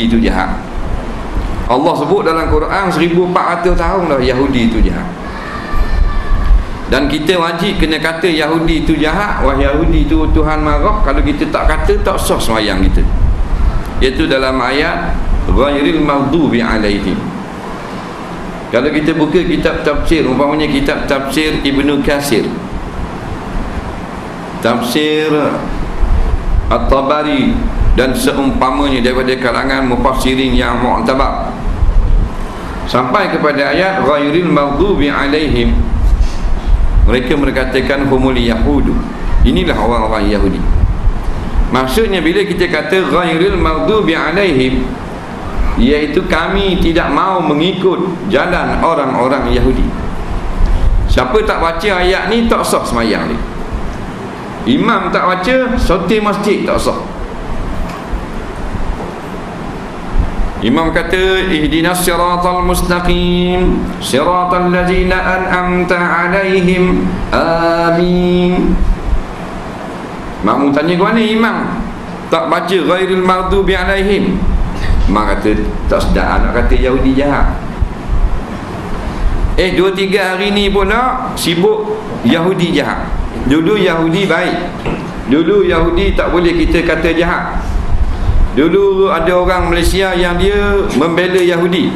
Yahudi itu jahat. Allah sebut dalam Quran 1400 tahun dah Yahudi itu jahat. Dan kita wajib kena kata Yahudi itu jahat, wah Yahudi itu Tuhan marah. Kalau kita tak kata, tak sah sembahyang kita. Iaitu dalam ayat ghairil maghdubi alaihim. Kalau kita buka kitab tafsir, umpamanya kitab tafsir Ibnu Katsir, tafsir At-Tabari dan seumpamanya daripada kalangan mufassirin yang mu'tabar, sampai kepada ayat ghairil maghdubi alaihim, mereka berkatakan humul yahudu, inilah orang-orang Yahudi. Maksudnya bila kita kata ghairil maghdubi alaihim, iaitu kami tidak mau mengikut jalan orang-orang Yahudi. Siapa tak baca ayat ni tak sah sembahyang dia. Imam tak baca, sotir masjid tak sah. Imam kata ihdinas siratal mustaqim siratal ladzina an'amta alaihim amin. Makmum tanya ke mana imam tak baca ghairil maghdubi alaihim, imam kata tak sedap nak kata Yahudi jahat. 2-3 hari ni pula sibuk Yahudi jahat. Dulu Yahudi baik, dulu Yahudi tak boleh kita kata jahat. Dulu ada orang Malaysia yang dia membela Yahudi,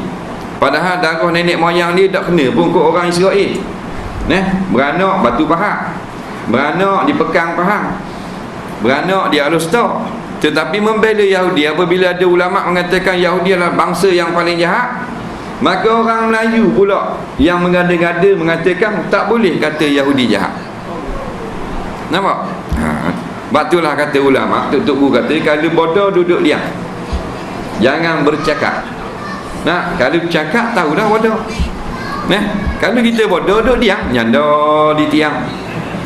padahal darah nenek moyang dia tak kena pun kot orang Israel. Beranak Batu Pahat, beranak di Pekang Pahang, beranak di Alostar, tetapi membela Yahudi. Apabila ada ulama mengatakan Yahudi adalah bangsa yang paling jahat, maka orang Melayu pula yang mengada-ngada mengatakan tak boleh kata Yahudi jahat. Nampak? Itulah kata ulama, Tok Guru kata, kalau bodoh duduk diam, jangan bercakap. Kalau cakap tahu dah bodoh. Kalau kita bodoh duduk diam, nyanda di tiang.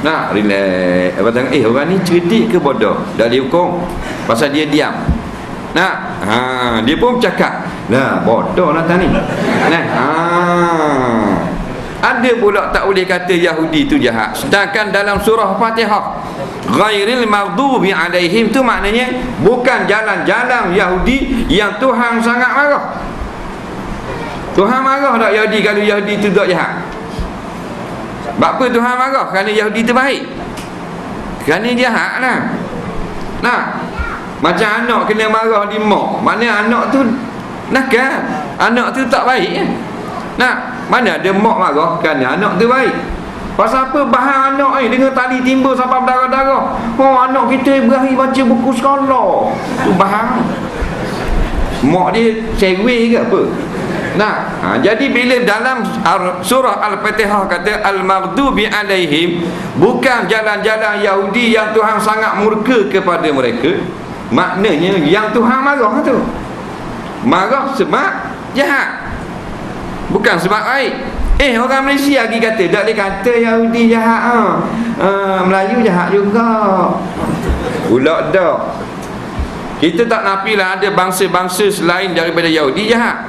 Relax. Apa tengok, orang ni cerdik ke bodoh? Dah dihukum pasal dia diam. Dia pun cakap, bodoh lah tadi. Ada pula tak boleh kata Yahudi itu jahat. Sedangkan dalam surah Fatihah ghairil maghdubi alaihim tu maknanya bukan jalan-jalan Yahudi yang Tuhan sangat marah. Tuhan marah tak Yahudi kalau Yahudi itu tak jahat? Sebab apa Tuhan marah? Kerana Yahudi itu baik, kerana jahat lah. Macam anak kena marah di mak, mana anak tu nakal, anak tu tak baik. Mana ada mak marah kerana anak tu baik. Pasal apa? Bahan anak dengan tali timbul sampai berdarah-darah. Anak kita berakhir baca buku sekolah, tu bahan mak dia cewek ke apa? Jadi bila dalam surah Al-Fatihah kata al-maghdubi alaihim, bukan jalan-jalan Yahudi yang Tuhan sangat murka kepada mereka, maknanya yang Tuhan marah tu, marah sebab jahat, bukan sebab baik. Orang Malaysia lagi kata tak boleh kata Yahudi jahat. Melayu jahat juga pula dah. Kita tak nafilah ada bangsa-bangsa selain daripada Yahudi jahat.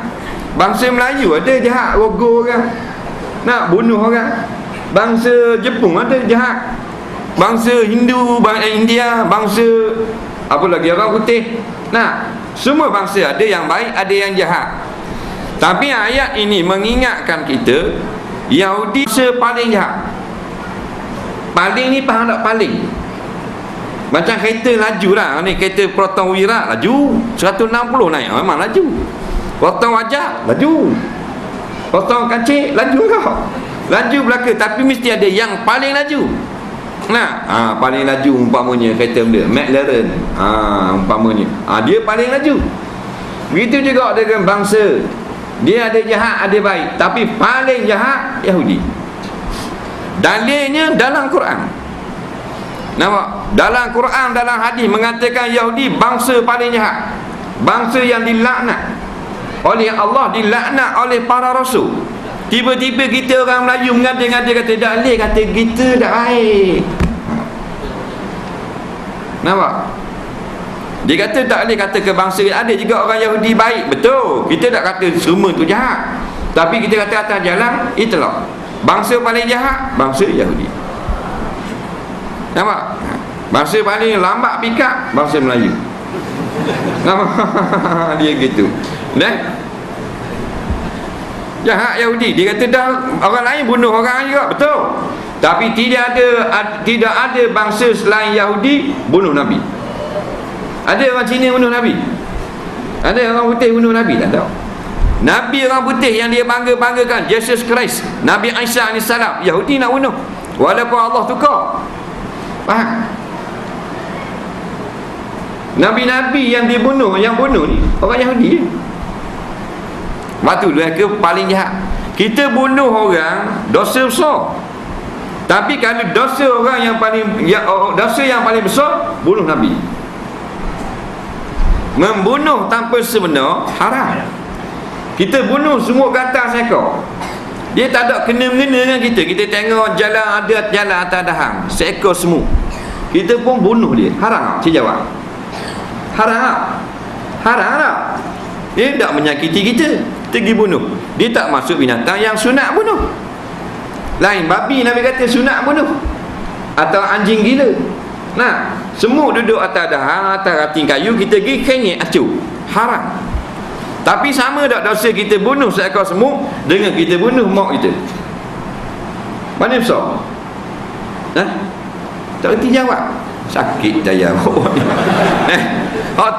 Bangsa Melayu ada jahat, rogoh orang, nak bunuh orang. Bangsa Jepun ada jahat, bangsa Hindu, bangsa India, bangsa apa lagi, orang putih. Semua bangsa ada yang baik, ada yang jahat. Tapi ayat ini mengingatkan kita Yahudi paling jahat. Paling ni faham tak paling? Macam kereta laju lah ni, kereta Proton Wira laju 160 naik, memang laju. Proton Wajah laju, Proton Kancik laju kau, laju belaka. Tapi mesti ada yang paling laju. Paling laju umpamanya kereta dia McLaren, umpamanya dia paling laju. Begitu juga dengan bangsa, dia ada jahat, ada baik, tapi paling jahat Yahudi. Dalilnya dalam Quran. Nampak? Dalam Quran, dalam hadis mengatakan Yahudi bangsa paling jahat, bangsa yang dilaknat oleh Allah, dilaknat oleh para rasul. Tiba-tiba kita orang Melayu mengada-ngada kata tak boleh kata kita tak baik. Nampak? Dia kata tak boleh kata ke bangsa. Ada juga orang Yahudi baik, betul. Kita tak kata semua tu jahat, tapi kita kata atas jalan itulah bangsa paling jahat, bangsa Yahudi. Nampak? Bangsa paling lambat pikap, bangsa Melayu. Dia gitu. Jahat Yahudi. Dia kata dah orang lain bunuh orang juga, betul. Tapi tidak ada bangsa selain Yahudi bunuh Nabi. Ada orang Cina bunuh Nabi? Ada orang putih bunuh Nabi? Tak tahu. Nabi orang putih yang dia bangga-banggakan, Jesus Christ, Nabi Isa AS, Yahudi nak bunuh walaupun Allah tukar. Faham? Nabi-Nabi yang dibunuh, yang bunuh ni orang Yahudi je. Waktu mereka paling jahat. Kita bunuh orang dosa besar. Tapi kalau dosa orang yang paling dosa yang paling besar, bunuh Nabi. Membunuh tanpa sebenar haram. Kita bunuh semua gatal seekor, dia tak ada kena-mengena dengan kita. Kita tengok jalan ada jalan atas dahang, seekor semua, kita pun bunuh dia. Haram tak? Cik jawab. Haram tak? Haram tak? Dia tak menyakiti kita, kita pergi bunuh. Dia tak masuk binatang yang sunat bunuh. Lain babi Nabi kata sunat bunuh, atau anjing gila. Nah, semua duduk atas dahang, atas ranting kayu, kita pergi kenyek acuh. Haram. Tapi sama tak dosa kita bunuh seekor semut dengan kita bunuh mak kita? Mana besar? Tak erti jawab. Sakit daya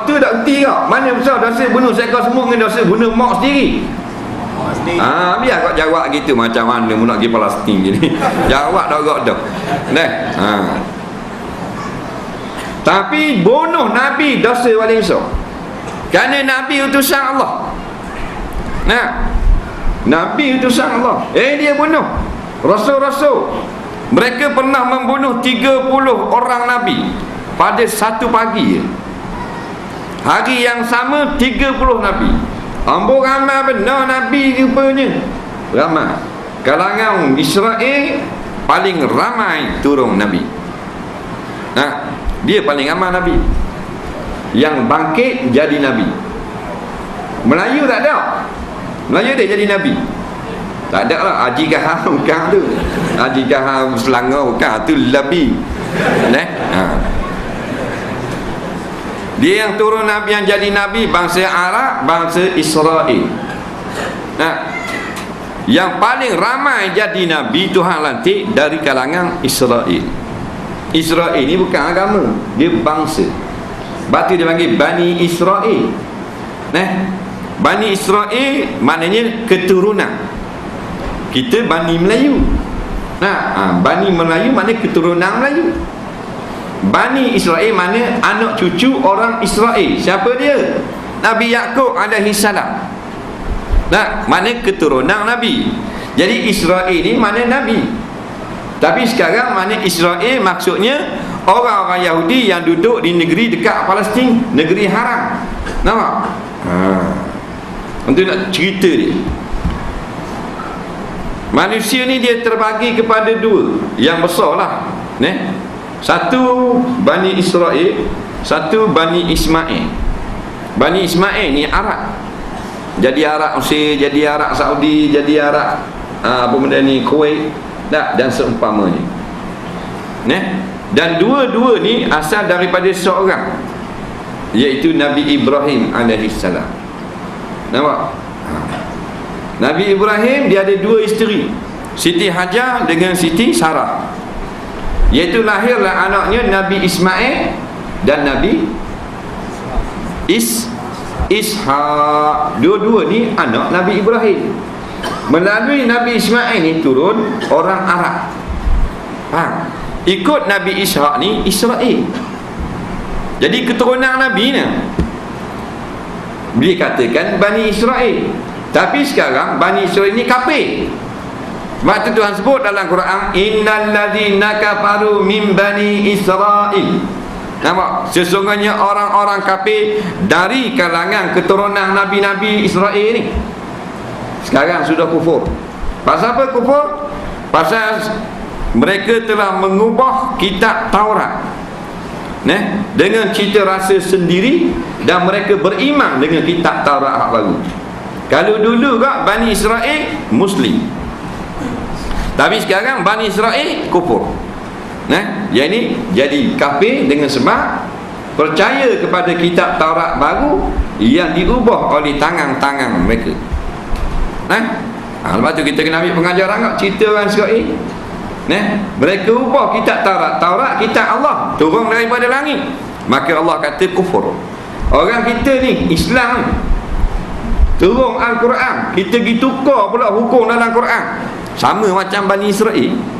tu tak erti kau. Mana besar dosa bunuh seekor semut dengan dosa bunuh mak sendiri? Biar kau jawab gitu. Macam mana mu nak pergi Palestin je ni. Jawab dah. Tapi bunuh Nabi dosa paling besar. Kerana Nabi utusan Allah. Nabi utusan Allah. Dia bunuh Rasul-Rasul. Mereka pernah membunuh 30 orang Nabi pada satu pagi. Hari yang sama 30 Nabi. Ambo ramai benar Nabi rupanya. Ramai. Kalangan Israel paling ramai turun Nabi. Dia paling ramai Nabi. Yang bangkit jadi Nabi. Melayu tak ada. Melayu dia jadi Nabi. Tak ada lah. Haji Gaham bukan tu. Haji Gaham Selangor bukan tu. Nabi. Dia yang turun Nabi, yang jadi Nabi bangsa Arab, bangsa Israel. Yang paling ramai jadi Nabi Tuhan lantik dari kalangan Israel. Israel ni bukan agama, dia bangsa. Batu dia panggil Bani Israel. Bani Israel maknanya keturunan. Kita Bani Melayu. Bani Melayu maknanya keturunan Melayu. Bani Israel maknanya anak cucu orang Israel. Siapa dia? Nabi Yaqub alaihi salam. Maknanya keturunan Nabi. Jadi Israel ni maknanya Nabi. Tapi sekarang maknanya Israel maksudnya orang-orang Yahudi yang duduk di negeri dekat Palestin, negeri haram. Nampak? Untuk nak cerita dia, manusia ni dia terbagi kepada dua yang besar lah. Satu Bani Israel, satu Bani Ismail. Bani Ismail ni Arab. Jadi Arab Mesir, jadi Arab Saudi, jadi Arab apa benda ni, Kuwait dan seumpamanya. Dan dua-dua ni asal daripada seorang, iaitu Nabi Ibrahim alaihissalam. Nampak? Nabi Ibrahim dia ada dua isteri, Siti Hajar dengan Siti Sarah. Iaitu lahirlah anaknya Nabi Ismail dan Nabi Ishaq. Dua-dua ni anak Nabi Ibrahim. Melalui Nabi Ismail ni turun orang Arab. Ikut Nabi Ishaq ni Israel. Jadi keturunan Nabi ni dia katakan Bani Israel. Tapi sekarang Bani Israel ni kafir. Sebab tu Tuhan sebut dalam Quran, innal ladzina kafaru min bani Israel. Nampak? Sesungguhnya orang-orang kafir dari kalangan keturunan Nabi-Nabi Israel ni sekarang sudah kufur. Pasal apa kufur? Pasal mereka telah mengubah kitab Taurat dengan cita rasa sendiri, dan mereka beriman dengan kitab Taurat baru. Kalau dulu kak Bani Israel Muslim, tapi sekarang Bani Israel kufur. Yang ini jadi kafir dengan sebab percaya kepada kitab Taurat baru yang diubah oleh tangan-tangan mereka. Lepas tu kita kena ambil pengajaran kat cerita orang Israel. Mereka ubah kitab Taurat kitab Allah turun daripada langit. Maka Allah kata kufur. Orang kita ni Islam ni turun Al-Quran, kita pergi tukar pula hukum dalam Quran. Sama macam Bani Israel.